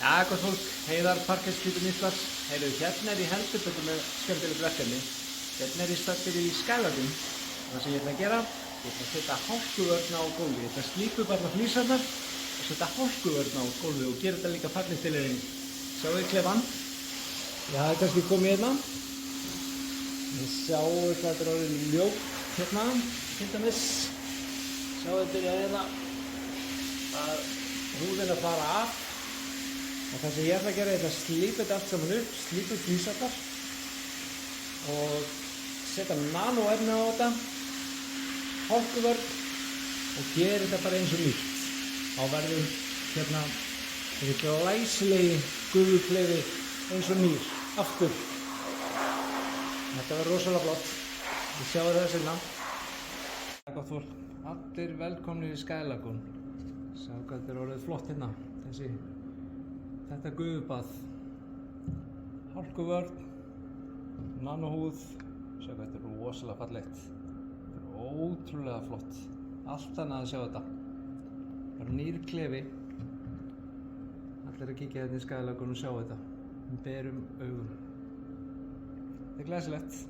Gott fólk, Heiðar Parketskipum Íslands. Heyrðu, hérna ég heldur betur með skemmtilegt verkefni. Hérna ég staddur í Skagafirði. Það sem ég ætla að gera, ég ætla að setja hálkuvörn á gólfið. Ég ætla að slípa upp allar flísarnar og setja hálkuvörn á gólfið og gera þetta líka fallegt til þeirri. Sjáu þið klefann? Já, það er kannski komið hérna. Þið sjáu hvað þetta er orðið ljótt hérna, til dæmis. Sjáu þetta byrja hérna að húðin að fara af. Og það sem ég ætla að gera, ég ætla að slípa þetta allt saman upp, slípa upp flísarnar og setja nanoefni á þetta, hálkuvörn og gera þetta bara eins og nýtt. Þá verður hérna þessi glæsilegi gufuklefi eins og nýr, aftur. Þetta verður rosalega flott. Þið sjáu það seinna. Gott fólk, allir velkomnir í Skagalagoon. Sjáu hvað þetta er orðið flott hérna, Þetta gufubað, hálkuvörn, nanohúð, sjá hvað þetta er rosalega fallegt. Þetta er ótrúlega flott, allt annað að sjá þetta. Bara nýr klefi. Allir að kíkja hérna í Skagalagoon og sjá þetta með berum augum. Þetta er glæsilegt.